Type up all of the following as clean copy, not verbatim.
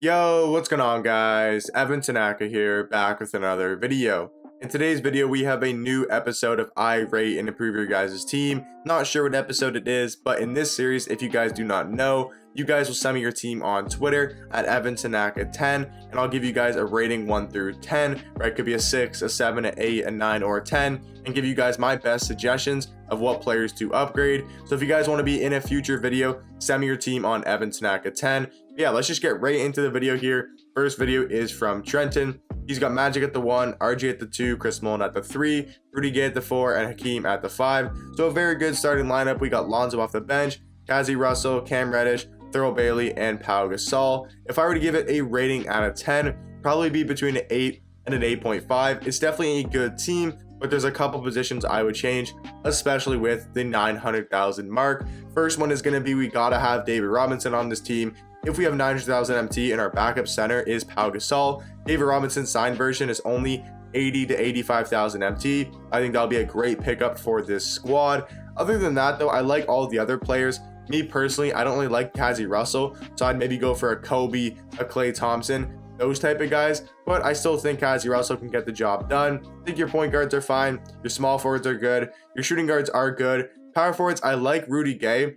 Yo, what's going on guys? Evan Tanaka here, back with another video. In today's video, we have a new episode of I Rate and Improve Your Guys' Team. Not sure what episode it is, but in this series, if you guys do not know, you guys will send me your team on Twitter at EvanTanaka10, and I'll give you guys a rating 1 through 10, right? It could be a 6, a 7, an 8, a 9, or a 10, and give you guys my best suggestions of what players to upgrade. So if you guys want to be in a future video, send me your team on EvanTanaka10. Yeah, let's just get right into the video here. First video is from Trenton. He's got Magic at the 1, RJ at the 2, Chris Mullen at the 3, Rudy Gay at the 4, and Hakeem at the 5. So a very good starting lineup. We got Lonzo off the bench, Kazi Russell, Cam Reddish, Thurl Bailey, and Pau Gasol. If I were to give it a rating out of 10, probably be between an 8 and an 8.5. It's definitely a good team, but there's a couple positions I would change, especially with the 900,000 mark. First one is going to be, we gotta have David Robinson on this team. If we have 900,000 MT and our backup center is Pau Gasol, David Robinson's signed version is only 80 to 85,000 MT. I think that'll be a great pickup for this squad. Other than that though, I like all the other players. Me personally, I don't really like Kazi Russell, so I'd maybe go for a Kobe, a Klay Thompson, those type of guys, but I still think Kazi Russell can get the job done. I think your point guards are fine, your small forwards are good, your shooting guards are good. Power forwards, I like Rudy Gay.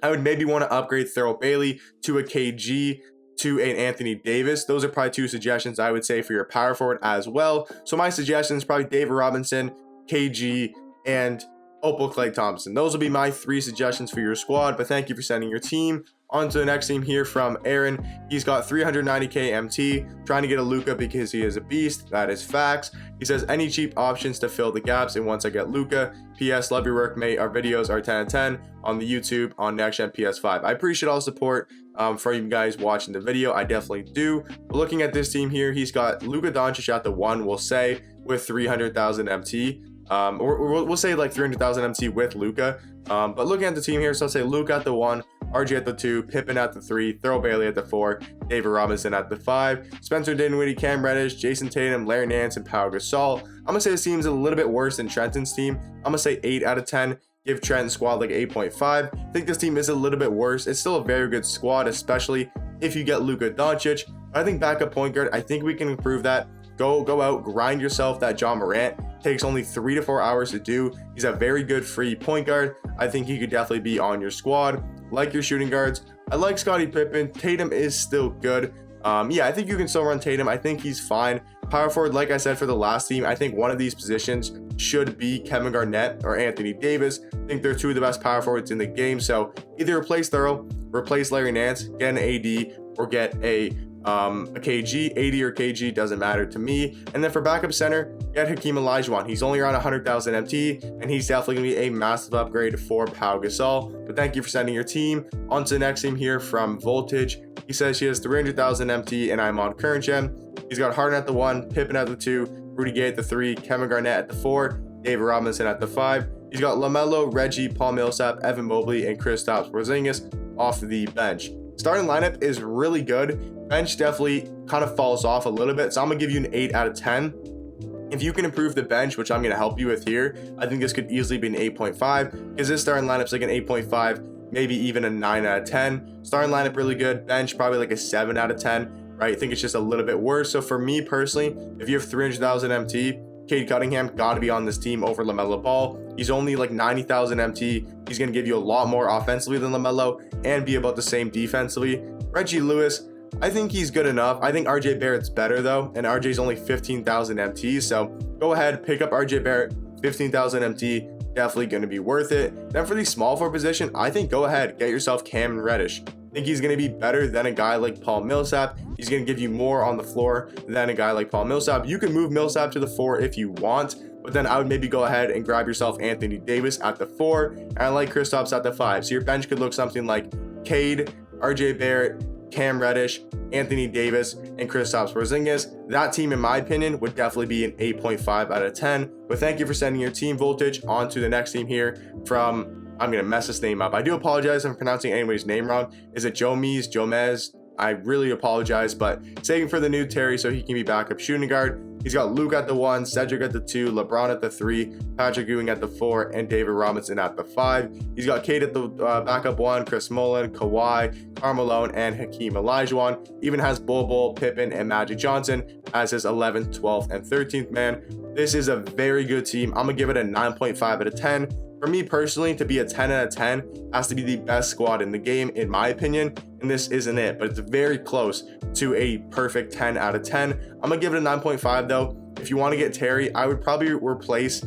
I would maybe want to upgrade Thurl Bailey to a KG, to an Anthony Davis. Those are probably two suggestions I would say for your power forward as well. So my suggestion is probably David Robinson, KG, and Opal Klay Thompson. Those will be my 3 suggestions for your squad, but thank you for sending your team. On to the next team here from Aaron. He's got 390k MT, trying to get a Luka because he is a beast. That is facts. He says, any cheap options to fill the gaps, and once I get Luka. PS, love your work, mate. Our videos are 10 out of 10 on the YouTube on next gen PS5. I appreciate all the support for you guys watching the video. I definitely do. But looking at this team here, he's got Luka Doncic at the 1, we'll say, with 300,000 MT. Or we'll say like 300,000 MT with Luka. But looking at the team here, so I'll say Luka at the 1, RJ at the 2, Pippen at the 3, Thurl Bailey at the 4, David Robinson at the 5, Spencer Dinwiddie, Cam Reddish, Jason Tatum, Larry Nance, and Pau Gasol. I'm going to say this team's a little bit worse than Trenton's team. I'm going to say 8 out of 10. Give Trenton's squad like 8.5. I think this team is a little bit worse. It's still a very good squad, especially if you get Luka Doncic. I think backup point guard, I think we can improve that. Go out, grind yourself that John Morant. Takes only 3 to 4 hours to do. He's a very good free point guard. I think he could definitely be on your squad. Like your shooting guards, I like Scottie Pippen. Tatum is still good. Yeah, I think you can still run Tatum. I think he's fine. Power forward, like I said for the last team, I think one of these positions should be Kevin Garnett or Anthony Davis. I think they're 2 of the best power forwards in the game. So either replace Thurl, replace Larry Nance, get an AD, or get a KG. AD or KG doesn't matter to me. And then for backup center, get Hakeem Olajuwon. He's only around 100,000 MT, and he's definitely going to be a massive upgrade for Pau Gasol. But thank you for sending your team. On to the next team here from Voltage. He says she has 300,000 MT, and I'm on current gen. He's got Harden at the 1, Pippen at the 2, Rudy Gay at the 3, Kevin Garnett at the 4, David Robinson at the 5. He's got LaMelo, Reggie, Paul Millsap, Evan Mobley, and Kristaps Porzingis off the bench. Starting lineup is really good. Bench definitely kind of falls off a little bit, so I'm gonna give you an 8 out of 10. If you can improve the bench, which I'm gonna help you with here, I think this could easily be an 8.5, because this starting lineup's like an 8.5, maybe even a 9 out of 10. Starting lineup really good. Bench probably like a 7 out of 10, right? I think it's just a little bit worse. So for me personally, if you have 300,000 MT, Cade Cunningham got to be on this team over LaMelo Ball. He's only like 90,000 MT. He's going to give you a lot more offensively than LaMelo and be about the same defensively. Reggie Lewis, I think he's good enough. I think RJ Barrett's better though, and RJ's only 15,000 MT. So go ahead, pick up RJ Barrett, 15,000 MT. Definitely going to be worth it. Then for the small forward position, I think go ahead, get yourself Cam Reddish. I think he's going to be better than a guy like Paul Millsap. He's going to give you more on the floor than a guy like Paul Millsap. You can move Millsap to the 4 if you want, but then I would maybe go ahead and grab yourself Anthony Davis at the 4, and I like Kristaps at the 5. So your bench could look something like Cade, RJ Barrett, Cam Reddish, Anthony Davis, and Kristaps Porzingis. That team, in my opinion, would definitely be an 8.5 out of 10. But thank you for sending your team, Voltage. On to the next team here from, I'm going to mess this name up. I do apologize if I'm pronouncing anybody's name wrong. Is it Jomez? I really apologize, but saving for the new Terry so he can be backup shooting guard. He's got Luke at the 1, Cedric at the 2, LeBron at the 3, Patrick Ewing at the 4, and David Robinson at the 5. He's got Cade at the backup 1, Chris Mullin, Kawhi, Karl Malone, and Hakeem Olajuwon. Even has Bol, Pippen, and Magic Johnson as his 11th, 12th, and 13th man. This is a very good team. I'm going to give it a 9.5 out of 10. For me personally, to be a 10 out of 10 has to be the best squad in the game, in my opinion, and this isn't it, but it's very close to a perfect 10 out of 10. I'm going to give it a 9.5 though. If you want to get Terry, I would probably replace,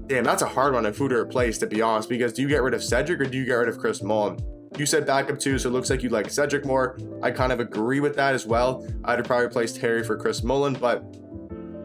damn, that's a hard one of who to replace, to be honest, because do you get rid of Cedric or do you get rid of Chris Mullin? You said backup 2, so it looks like you like Cedric more. I kind of agree with that as well. I'd probably replace Terry for Chris Mullin, but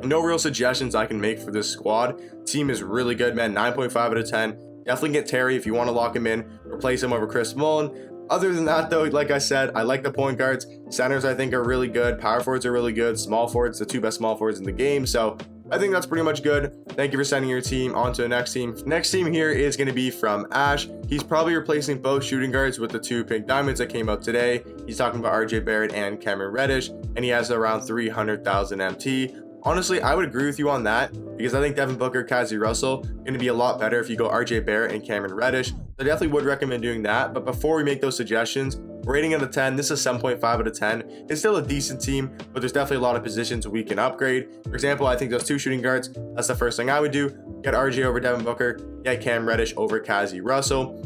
no real suggestions I can make for this squad. Team is really good, man. 9.5 out of 10. Definitely get Terry if you want to lock him in. Replace him over Chris Mullin. Other than that, though, like I said, I like the point guards. Centers, I think, are really good. Power forwards are really good. Small forwards, the 2 best small forwards in the game. So I think that's pretty much good. Thank you for sending your team on to the next team. Next team here is going to be from Ash. He's probably replacing both shooting guards with the 2 pink diamonds that came out today. He's talking about RJ Barrett and Cameron Reddish, and he has around 300,000 MT. Honestly, I would agree with you on that because I think Devin Booker, Kazi Russell going to be a lot better if you go RJ Barrett and Cameron Reddish. I definitely would recommend doing that. But before we make those suggestions, rating out of 10, this is 7.5 out of 10. It's still a decent team, but there's definitely a lot of positions we can upgrade. For example, I think those 2 shooting guards, that's the first thing I would do. Get RJ over Devin Booker, get Cam Reddish over Kazi Russell.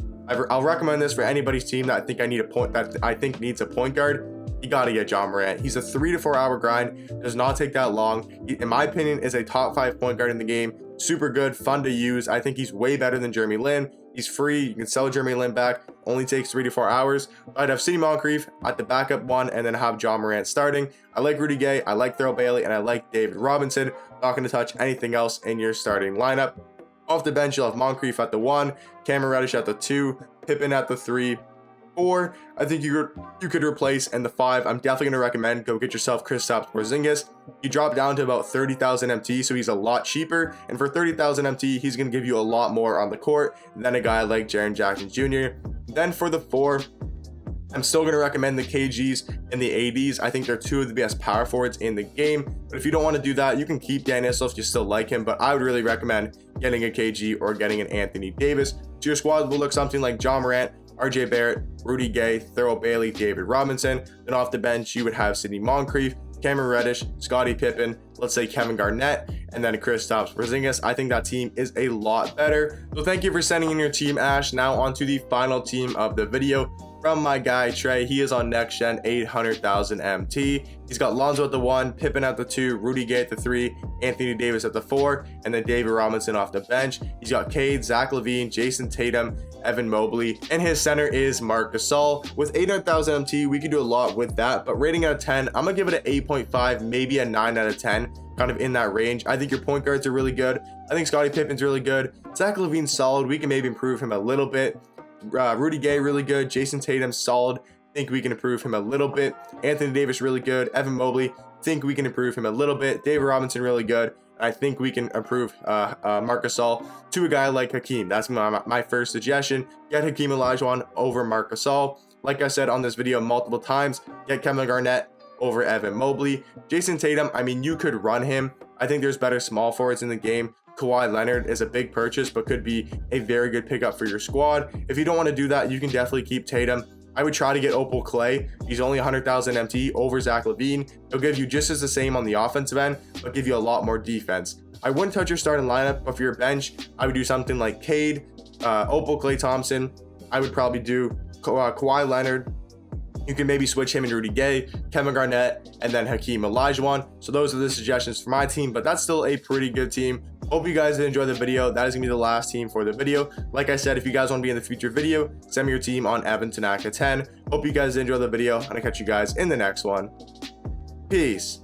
I'll recommend this for anybody's team that I think needs a point guard. You gotta get Ja Morant. He's a 3 to 4 hour grind, does not take that long. He, in my opinion, is a top 5 point guard in the game. Super good, fun to use. I think he's way better than Jeremy Lin. He's free. You can sell Jeremy Lin back. Only takes 3 to 4 hours. I'd have Sidney Moncrief at the backup 1 and then have Ja Morant starting. I like Rudy Gay, I like Thurl Bailey, and I like David Robinson. Not gonna touch anything else in your starting lineup. Off the bench, you'll have Moncrief at the 1, Cameron Reddish at the 2, Pippen at the 3, 4, I think you could replace, and the 5, I'm definitely going to recommend go get yourself Kristaps Porzingis. He dropped down to about 30,000 MT, so he's a lot cheaper, and for 30,000 MT, he's going to give you a lot more on the court than a guy like Jaren Jackson Jr. Then for the 4, I'm still going to recommend the KGs and the ADs. I think they're 2 of the best power forwards in the game, but if you don't want to do that, you can keep Dan Issel if you still like him, but I would really recommend getting a KG or getting an Anthony Davis. So your squad will look something like Ja Morant, RJ Barrett, Rudy Gay, Thurl Bailey, David Robinson. Then off the bench, you would have Sidney Moncrief, Cameron Reddish, Scottie Pippen, let's say Kevin Garnett, and then Kristaps Porzingis. I think that team is a lot better. So thank you for sending in your team, Ash. Now on to the final team of the video from my guy Trey. He is on next gen, 800,000 MT. He's got Lonzo at the 1, Pippen at the 2, Rudy Gay at the 3, Anthony Davis at the 4, and then David Robinson off the bench. He's got Cade, Zach LaVine, Jason Tatum, Evan Mobley, and his center is Marc Gasol. With 800,000 MT, we could do a lot with that, but rating out of 10, I'm gonna give it an 8.5, maybe a 9 out of 10, kind of in that range. I think your point guards are really good. I think Scottie Pippen's really good. Zach LaVine's solid. We can maybe improve him a little bit. Rudy Gay really good. Jason Tatum solid. Think we can improve him a little bit. Anthony Davis really good. Evan Mobley, think we can improve him a little bit. David Robinson really good. I think we can improve Marc Gasol to a guy like Hakeem. That's my first suggestion. Get Hakeem Olajuwon over Marc Gasol. Like I said on this video multiple times, get Kevin Garnett over Evan Mobley. Jason Tatum, I mean, you could run him. I think there's better small forwards in the game. Kawhi Leonard is a big purchase, but could be a very good pickup for your squad. If you don't want to do that, you can definitely keep Tatum. I would try to get Opal Clay. He's only 100,000 MT over Zach LaVine. He'll give you just as the same on the offensive end, but give you a lot more defense. I wouldn't touch your starting lineup, but for your bench, I would do something like Cade, Opal Clay Thompson. I would probably do Kawhi Leonard. You can maybe switch him and Rudy Gay, Kevin Garnett, and then Hakeem Olajuwon. So those are the suggestions for my team, but that's still a pretty good team. Hope you guys did enjoy the video. That is going to be the last team for the video. Like I said, if you guys want to be in the future video, send me your team on EvanTanaka10. Hope you guys did enjoy the video, and I'll catch you guys in the next one. Peace.